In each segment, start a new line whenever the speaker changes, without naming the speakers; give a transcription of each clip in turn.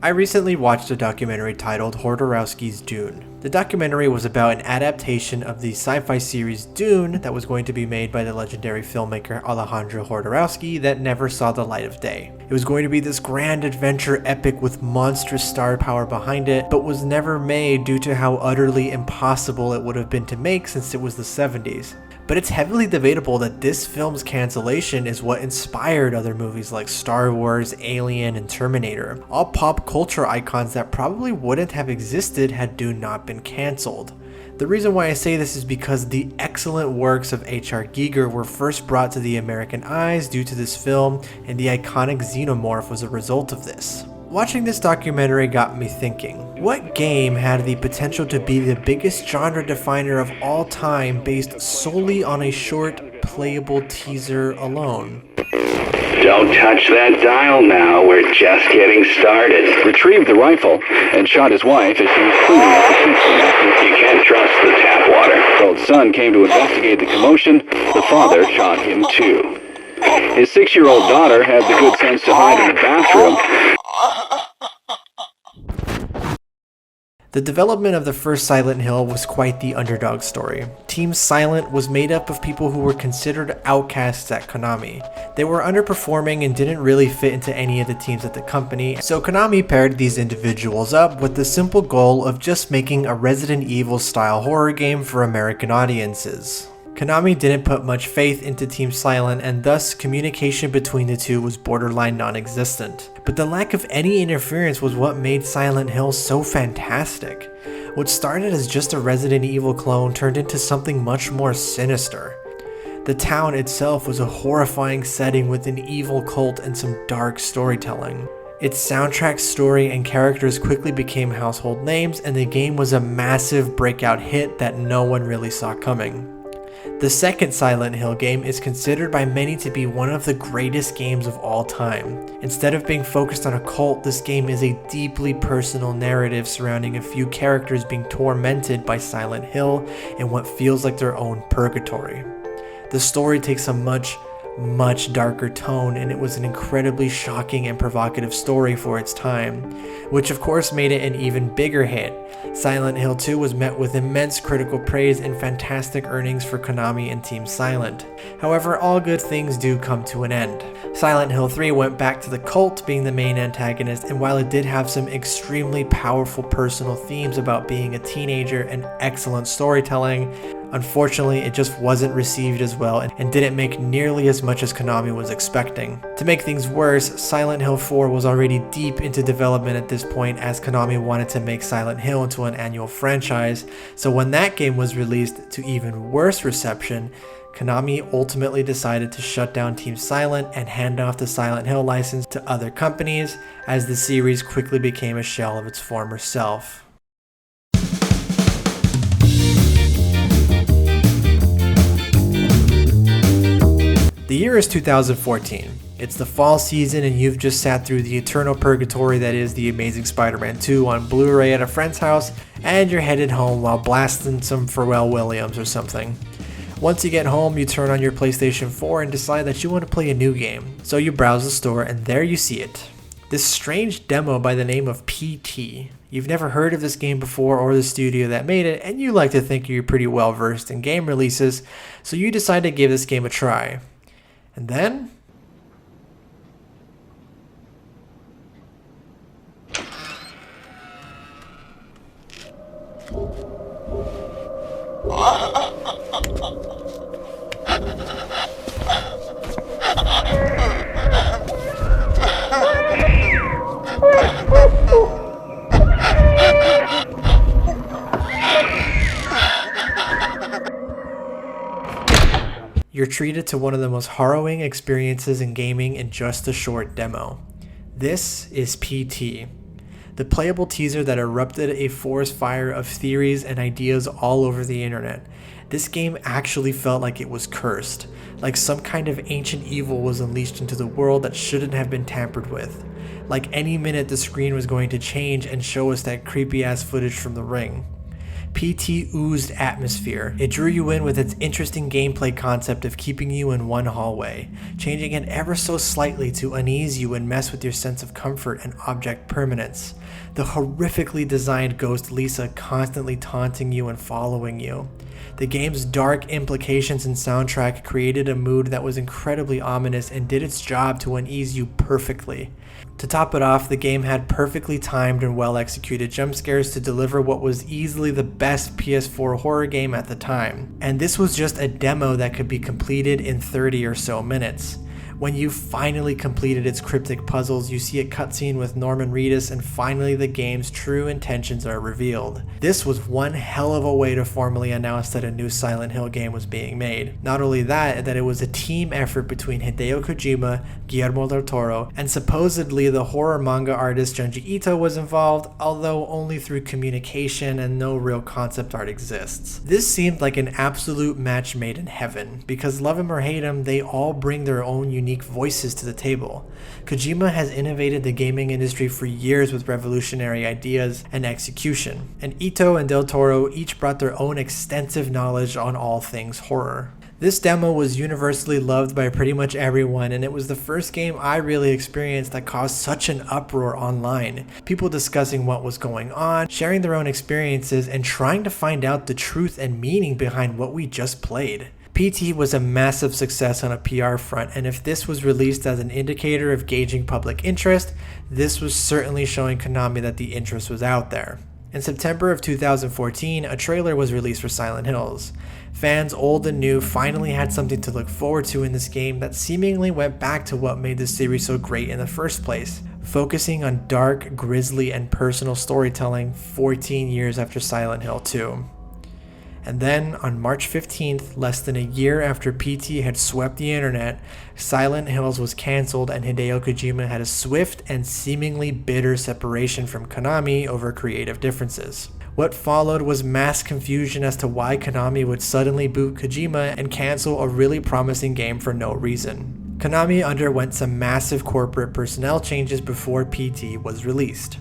I recently watched a documentary titled Jodorowsky's Dune. The documentary was about an adaptation of the sci-fi series Dune that was going to be made by the legendary filmmaker Alejandro Jodorowsky that never saw the light of day. It was going to be this grand adventure epic with monstrous star power behind it, but was never made due to how utterly impossible it would have been to make since it was the 70s. But it's heavily debatable that this film's cancellation is what inspired other movies like Star Wars, Alien, and Terminator, all pop culture icons that probably wouldn't have existed had Dune not been cancelled. The reason why I say this is because the excellent works of H.R. Giger were first brought to the American eyes due to this film, and the iconic xenomorph was a result of this. Watching this documentary got me thinking, what game had the potential to be the biggest genre definer of all time based solely on a short, playable teaser alone?
Don't touch that dial now, we're just getting started.
Retrieved the rifle and shot his wife as she was cleaning up the kitchen after
You can't trust the tap water.
the son came to investigate the commotion. The father shot him too. His 6-year-old daughter had the good sense to hide in the bathroom.
The development of the first Silent Hill was quite the underdog story. Team Silent was made up of people who were considered outcasts at Konami. They were underperforming and didn't really fit into any of the teams at the company, so Konami paired these individuals up with the simple goal of just making a Resident Evil style horror game for American audiences. Konami didn't put much faith into Team Silent, and thus communication between the two was borderline non-existent. But the lack of any interference was what made Silent Hill so fantastic. What started as just a Resident Evil clone turned into something much more sinister. The town itself was a horrifying setting with an evil cult and some dark storytelling. Its soundtrack, story, and characters quickly became household names, and the game was a massive breakout hit that no one really saw coming. The second Silent Hill game is considered by many to be one of the greatest games of all time. Instead of being focused on a cult, this game is a deeply personal narrative surrounding a few characters being tormented by Silent Hill in what feels like their own purgatory. The story takes a much darker tone, and it was an incredibly shocking and provocative story for its time, which of course made it an even bigger hit. Silent Hill 2 was met with immense critical praise and fantastic earnings for Konami and Team Silent. However, all good things do come to an end. Silent Hill 3 went back to the cult being the main antagonist, and while it did have some extremely powerful personal themes about being a teenager and excellent storytelling, unfortunately, it just wasn't received as well and didn't make nearly as much as Konami was expecting. To make things worse, Silent Hill 4 was already deep into development at this point, as Konami wanted to make Silent Hill into an annual franchise, so when that game was released to even worse reception, Konami ultimately decided to shut down Team Silent and hand off the Silent Hill license to other companies, as the series quickly became a shell of its former self. The year is 2014. It's the fall season and you've just sat through the eternal purgatory that is The Amazing Spider-Man 2 on Blu-ray at a friend's house, and you're headed home while blasting some Pharrell Williams or something. Once you get home, you turn on your PlayStation 4 and decide that you want to play a new game. So you browse the store and there you see it. This strange demo by the name of Petey. You've never heard of this game before or the studio that made it, and you like to think you're pretty well versed in game releases, so you decide to give this game a try. And then you're treated to one of the most harrowing experiences in gaming in just a short demo. This is PT, the playable teaser that erupted a forest fire of theories and ideas all over the internet. This game actually felt like it was cursed, like some kind of ancient evil was unleashed into the world that shouldn't have been tampered with. Like any minute the screen was going to change and show us that creepy ass footage from The Ring. PT oozed atmosphere. It drew you in with its interesting gameplay concept of keeping you in one hallway, changing it ever so slightly to unease you and mess with your sense of comfort and object permanence. The horrifically designed ghost Lisa constantly taunting you and following you. The game's dark implications and soundtrack created a mood that was incredibly ominous and did its job to unease you perfectly. To top it off, the game had perfectly timed and well executed jump scares to deliver what was easily the best PS4 horror game at the time. And this was just a demo that could be completed in 30 or so minutes. When you finally completed its cryptic puzzles, you see a cutscene with Norman Reedus, and finally the game's true intentions are revealed. This was one hell of a way to formally announce that a new Silent Hill game was being made. Not only that it was a team effort between Hideo Kojima, Guillermo del Toro, and supposedly the horror manga artist Junji Ito was involved, although only through communication and no real concept art exists. This seemed like an absolute match made in heaven, because love him or hate him, they all bring their own unique voices to the table. Kojima has innovated the gaming industry for years with revolutionary ideas and execution, and Ito and Del Toro each brought their own extensive knowledge on all things horror. This demo was universally loved by pretty much everyone, and it was the first game I really experienced that caused such an uproar online. People discussing what was going on, sharing their own experiences, and trying to find out the truth and meaning behind what we just played. PT was a massive success on a PR front, and if this was released as an indicator of gauging public interest, this was certainly showing Konami that the interest was out there. In September of 2014, a trailer was released for Silent Hills. Fans old and new finally had something to look forward to in this game that seemingly went back to what made the series so great in the first place, focusing on dark, grisly, and personal storytelling 14 years after Silent Hill 2. And then, on March 15th, less than a year after PT had swept the internet, Silent Hills was cancelled and Hideo Kojima had a swift and seemingly bitter separation from Konami over creative differences. What followed was mass confusion as to why Konami would suddenly boot Kojima and cancel a really promising game for no reason. Konami underwent some massive corporate personnel changes before PT was released.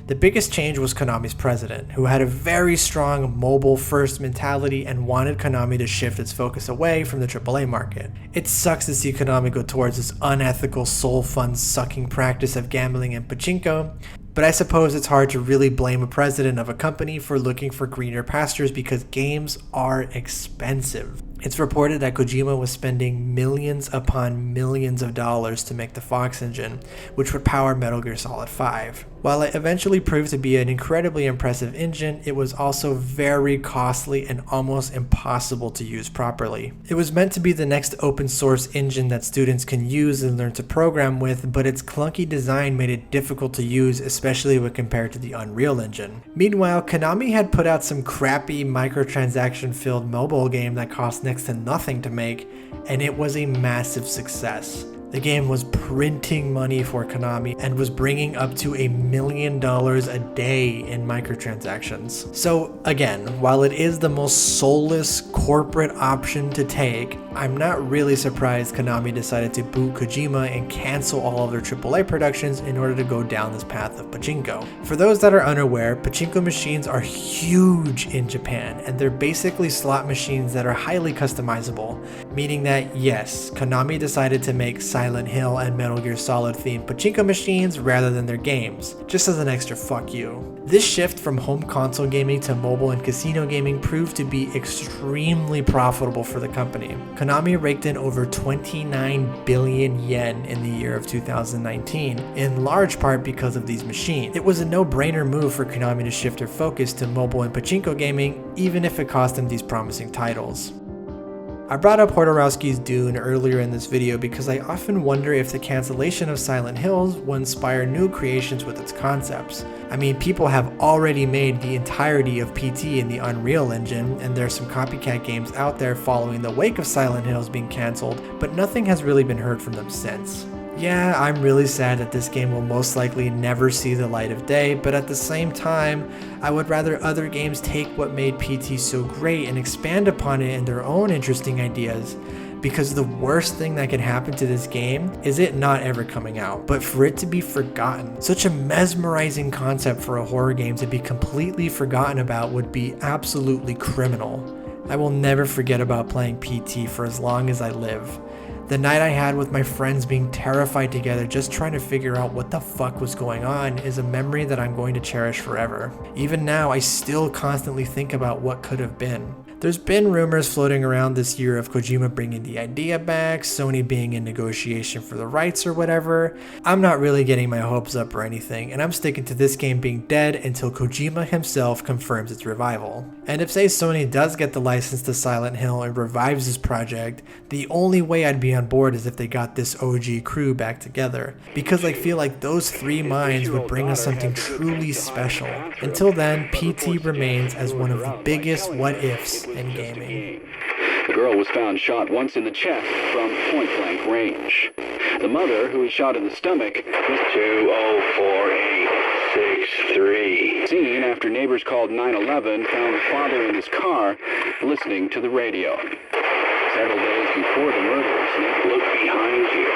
The biggest change was Konami's president, who had a very strong mobile-first mentality and wanted Konami to shift its focus away from the AAA market. It sucks to see Konami go towards this unethical, soul fund-sucking practice of gambling and pachinko, but I suppose it's hard to really blame a president of a company for looking for greener pastures because games are expensive. It's reported that Kojima was spending millions upon millions of dollars to make the Fox engine, which would power Metal Gear Solid 5. While it eventually proved to be an incredibly impressive engine, it was also very costly and almost impossible to use properly. It was meant to be the next open source engine that students can use and learn to program with, but its clunky design made it difficult to use, especially when compared to the Unreal Engine. Meanwhile, Konami had put out some crappy microtransaction-filled mobile game that cost next to nothing to make, and it was a massive success. The game was printing money for Konami and was bringing up to $1 million a day in microtransactions. So again, while it is the most soulless corporate option to take, I'm not really surprised Konami decided to boot Kojima and cancel all of their AAA productions in order to go down this path of pachinko. For those that are unaware, pachinko machines are huge in Japan, and they're basically slot machines that are highly customizable, meaning that yes, Konami decided to make Silent Hill and Metal Gear Solid themed pachinko machines rather than their games, just as an extra fuck you. This shift from home console gaming to mobile and casino gaming proved to be extremely profitable for the company. Konami raked in over 29 billion yen in the year of 2019, in large part because of these machines. It was a no-brainer move for Konami to shift their focus to mobile and pachinko gaming, even if it cost them these promising titles. I brought up Hodorowski's Dune earlier in this video because I often wonder if the cancellation of Silent Hills will inspire new creations with its concepts. I mean, people have already made the entirety of PT in the Unreal Engine, and there's some copycat games out there following the wake of Silent Hills being cancelled, but nothing has really been heard from them since. Yeah, I'm really sad that this game will most likely never see the light of day, but at the same time, I would rather other games take what made PT so great and expand upon it in their own interesting ideas. because the worst thing that could happen to this game is it not ever coming out, but for it to be forgotten. Such a mesmerizing concept for a horror game to be completely forgotten about would be absolutely criminal. I will never forget about playing PT for as long as I live. The night I had with my friends being terrified together just trying to figure out what the fuck was going on is a memory that I'm going to cherish forever. Even now, I still constantly think about what could have been. There's been rumors floating around this year of Kojima bringing the idea back, Sony being in negotiation for the rights or whatever. I'm not really getting my hopes up or anything, and I'm sticking to this game being dead until Kojima himself confirms its revival. And if say Sony does get the license to Silent Hill and revives this project, the only way I'd be on board is if they got this OG crew back together, because I feel like those three minds would bring us something truly special. Until then, PT remains as one of the biggest what-ifs in gaming.
The girl was found shot once in the chest from point-blank range. The mother, who was shot in the stomach, was
204863.
seen after neighbors called 911 found the father in his car listening to the radio. Several days before the murders,
Look behind you.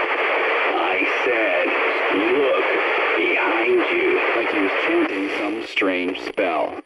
I said, look behind you.
like he was chanting some strange spell.